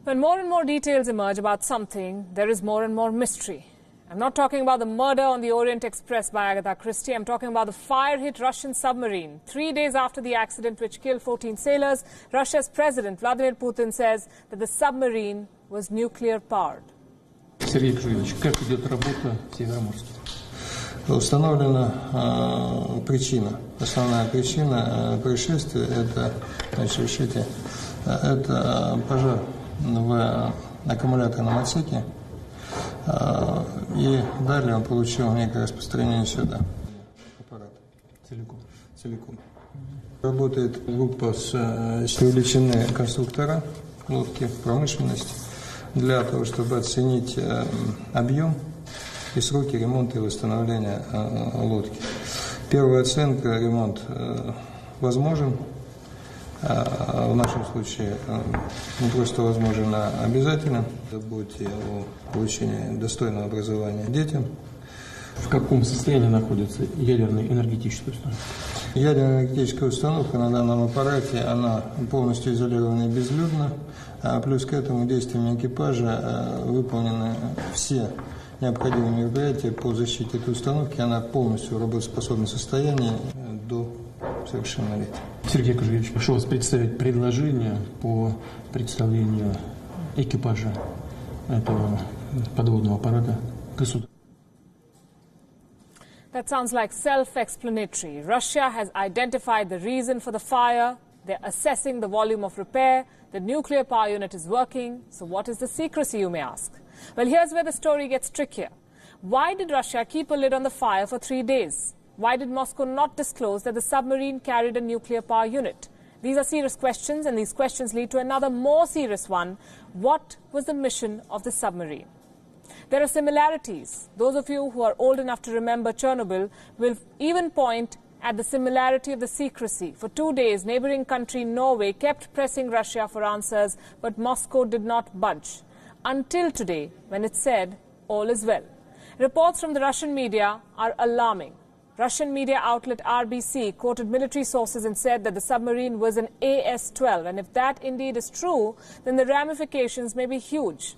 When more and more details emerge about something, there is more and more mystery. I'm not talking about the murder on the Orient Express by Agatha Christie. I'm talking about the fire-hit Russian submarine. 3 days after the accident which killed 14 sailors, Russia's President Vladimir Putin says that the submarine was nuclear-powered. Сергей Григорьевич, как идет работа в Североморске? Установлена причина. Основная причина происшествия это пожар в аккумуляторном отсеке. И далее он получил некое распространение сюда. Аппарат целиком. Работает группа с привлечены конструктора лодки, промышленность, для того, чтобы оценить объем и сроки ремонта и восстановления лодки. Первая оценка: ремонт возможен. В нашем случае не просто возможен, а обязательно. Заботьте о получении достойного образования детям. В каком состоянии находится ядерная энергетическая установка? Ядерная энергетическая установка на данном аппарате, она полностью изолирована и безлюдна. Плюс к этому действиями экипажа выполнены все необходимые мероприятия по защите этой установки. Она полностью в работоспособном состоянии до совершеннолетия. Сергей Григорьевич, прошу вас представить предложение по представлению экипажа этого подводного аппарата государству. That sounds like self-explanatory. Russia has identified the reason for the fire. They're assessing the volume of repair. The nuclear power unit is working. So what is the secrecy, you may ask? Well, here's where the story gets trickier. Why did Russia keep a lid on the fire for 3 days? Why did Moscow not disclose that the submarine carried a nuclear power unit? These are serious questions, and these questions lead to another more serious one. What was the mission of the submarine? There are similarities. Those of you who are old enough to remember Chernobyl will even point at the similarity of the secrecy. For 2 days, neighboring country Norway kept pressing Russia for answers, but Moscow did not budge. Until today, when it said, all is well. Reports from the Russian media are alarming. Russian media outlet RBC quoted military sources and said that the submarine was an AS-12. And if that indeed is true, then the ramifications may be huge.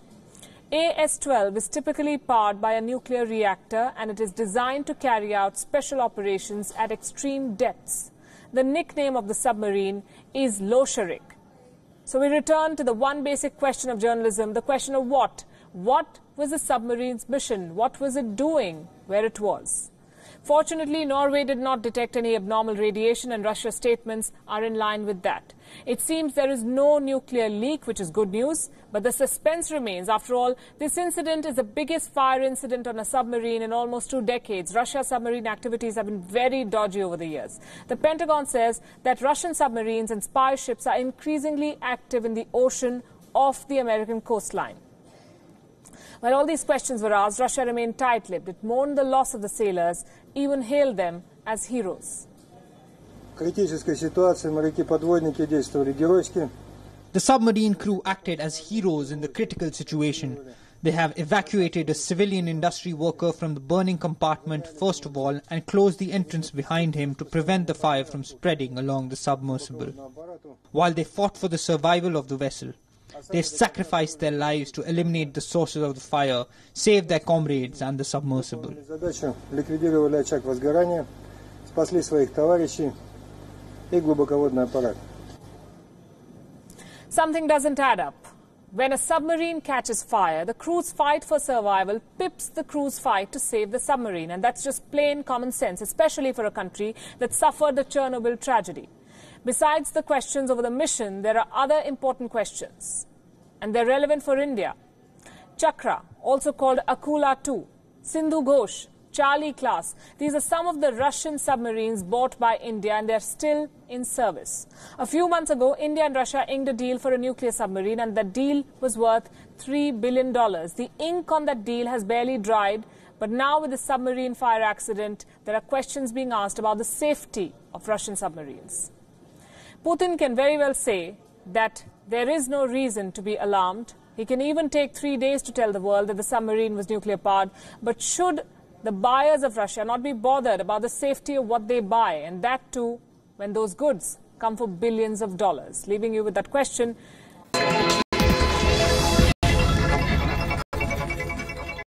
AS-12 is typically powered by a nuclear reactor, and it is designed to carry out special operations at extreme depths. The nickname of the submarine is Losharik. So we return to the one basic question of journalism, the question of what? What was the submarine's mission? What was it doing where it was? Fortunately, Norway did not detect any abnormal radiation, and Russia's statements are in line with that. It seems there is no nuclear leak, which is good news, but the suspense remains. After all, this incident is the biggest fire incident on a submarine in almost 2 decades. Russia's submarine activities have been very dodgy over the years. The Pentagon says that Russian submarines and spy ships are increasingly active in the ocean off the American coastline. When all these questions were asked, Russia remained tight-lipped. It mourned the loss of the sailors, even hailed them as heroes. The submarine crew acted as heroes in the critical situation. They have evacuated a civilian industry worker from the burning compartment first of all and closed the entrance behind him to prevent the fire from spreading along the submersible. While they fought for the survival of the vessel, they sacrificed their lives to eliminate the sources of the fire, save their comrades and the submersible. Something doesn't add up. When a submarine catches fire, the crew's fight for survival pips the crew's fight to save the submarine. And that's just plain common sense, especially for a country that suffered the Chernobyl tragedy. Besides the questions over the mission, there are other important questions, and they're relevant for India. Chakra, also called Akula 2, Sindhu Ghosh, Charlie class. These are some of the Russian submarines bought by India, and they're still in service. A few months ago, India and Russia inked a deal for a nuclear submarine, and that deal was worth $3 billion. The ink on that deal has barely dried, but now with the submarine fire accident, there are questions being asked about the safety of Russian submarines. Putin can very well say that there is no reason to be alarmed. He can even take 3 days to tell the world that the submarine was nuclear-powered. But should the buyers of Russia not be bothered about the safety of what they buy, and that too when those goods come for billions of dollars? Leaving you with that question.